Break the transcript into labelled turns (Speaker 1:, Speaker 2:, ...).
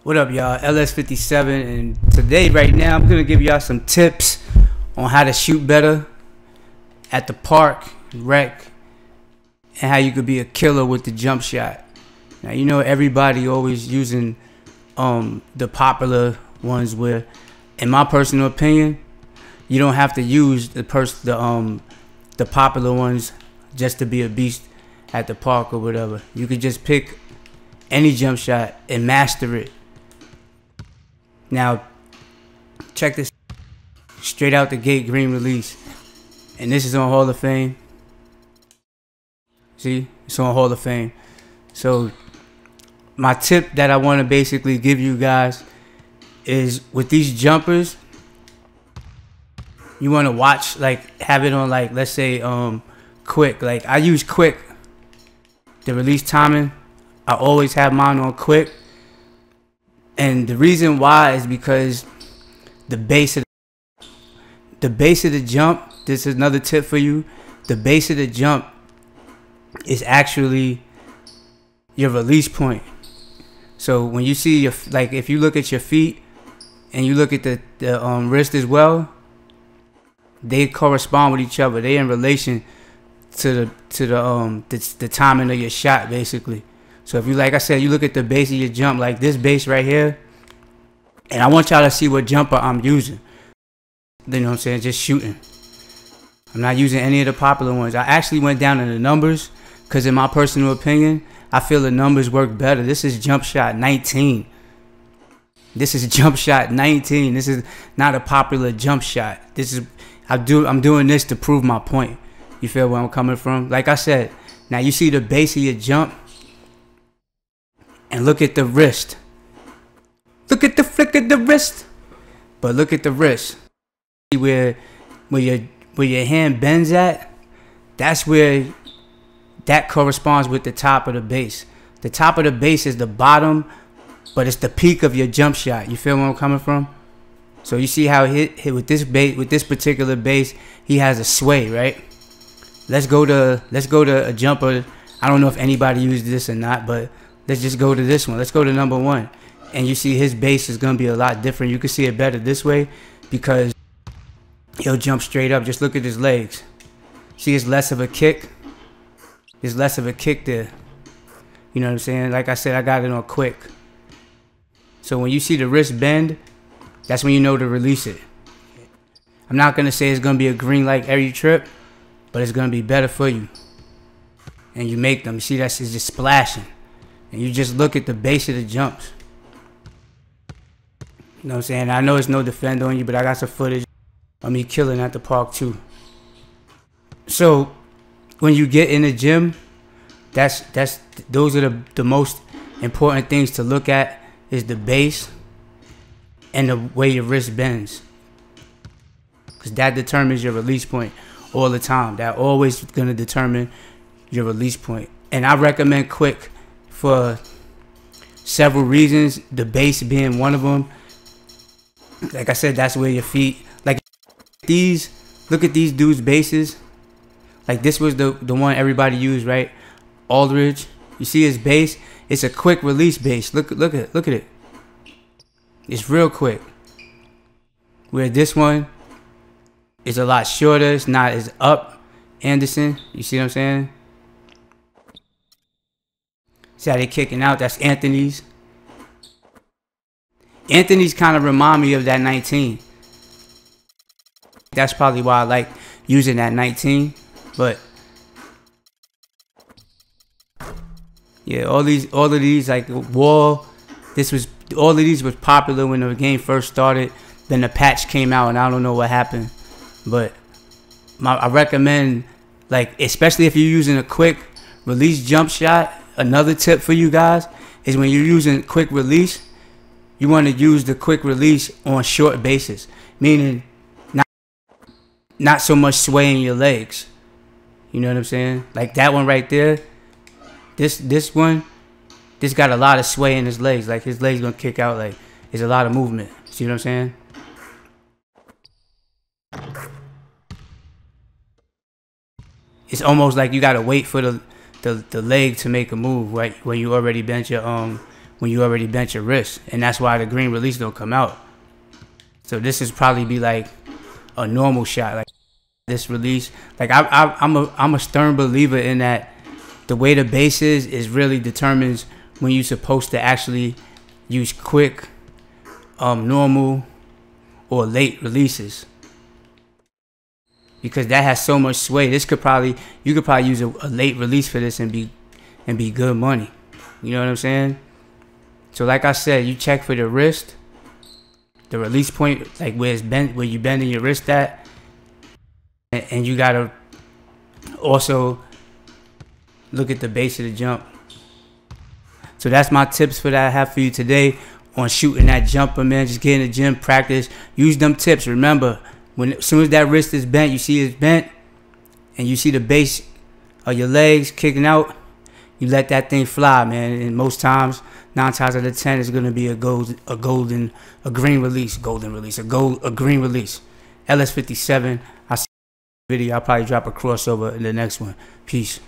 Speaker 1: What up, y'all? LS57, and today, right now, I'm gonna give y'all some tips on how to shoot better at the park, rec, and how you could be a killer with the jump shot. Now, you know everybody always using the popular ones where, in my personal opinion, you don't have to use the popular ones just to be a beast at the park or whatever. You could just pick any jump shot and master it. Now, check this. Straight out the gate, green release. And this is on Hall of Fame. See? It's on Hall of Fame. So, my tip that I want to basically give you guys is with these jumpers, you want to watch, like, have it on, like, let's say, quick. Like, I use quick. The release timing, I always have mine on quick. And the reason why is because the base of the jump, this is another tip for you. The base of the jump is actually your release point. So when you see your, like, if you look at your feet and you look at the wrist as well, they correspond with each other. They're in relation to the timing of your shot, basically. So if you, like I said, you look at the base of your jump, like this base right here, and I want y'all to see what jumper I'm using. You know what I'm saying? Just shooting. I'm not using any of the popular ones. I actually went down in the numbers because in my personal opinion, I feel the numbers work better. This is jump shot 19. This is jump shot 19. This is not a popular jump shot. This is, I'm doing this to prove my point. You feel where I'm coming from? Like I said, now you see the base of your jump. And look at the wrist. Look at the flick of the wrist. But look at the wrist. Where your hand bends at, that's where that corresponds with the top of the base. The top of the base is the bottom, but it's the peak of your jump shot. You feel where I'm coming from? So you see how hit with this base, with this particular base, he has a sway, right? Let's go to a jumper. I don't know if anybody used this or not, but let's just go to this one. Let's go to number one. And you see his base is going to be a lot different. You can see it better this way because he'll jump straight up. Just look at his legs. See, it's less of a kick. There's less of a kick there. You know what I'm saying? Like I said, I got it on quick. So when you see the wrist bend, that's when you know to release it. I'm not going to say it's going to be a green like every trip, but it's going to be better for you. And you make them. You see, that's just splashing. And you just look at the base of the jumps. You know what I'm saying? I know it's no defend on you, but I got some footage of me killing at the park too. So when you get in the gym, those are the most important things to look at is the base and the way your wrist bends. Because that determines your release point all the time. That always gonna determine your release point. And I recommend quick for several reasons, the base being one of them. Like I said, that's where your feet, like these, look at these dudes' bases. Like this was the one everybody used, right? Aldridge. You see his base? It's a quick release base. Look at it. It's real quick. Where this one is a lot shorter. It's not as up. Anderson. You see what I'm saying? See how they kicking out? That's Anthony's. Anthony's kind of remind me of that 19. That's probably why I like using that 19. But yeah, all of these like Wall. All of these was popular when the game first started. Then the patch came out, and I don't know what happened. But I recommend, like, especially if you're using a quick release jump shot. Another tip for you guys is when you're using quick release, you want to use the quick release on short bases, meaning not so much swaying your legs. You know what I'm saying? Like that one right there. This one, this got a lot of sway in his legs. Like his legs gonna kick out. Like there's a lot of movement. See what I'm saying? It's almost like you gotta wait for the leg to make a move, right? When you already bent your when you already bent your wrist, and that's why the green release don't come out. So this is probably be like a normal shot, like this release. Like I'm a stern believer in that the way the base is really determines when you're supposed to actually use quick, normal, or late releases, because that has so much sway. You could probably use a late release for this and be good money. You know what I'm saying? So like I said, you check for the wrist, the release point, like where it's bent, where you bending your wrist at, and you gotta also look at the base of the jump. So that's my tips for that I have for you today on shooting that jumper, man. Just get in the gym, practice, use them tips. Remember, as soon as that wrist is bent, you see it's bent, and you see the base of your legs kicking out, you let that thing fly, man. And most times, 9 times out of 10, it's gonna be a green release, a green release. LS57. I'll see you in the video. I'll probably drop a crossover in the next one. Peace.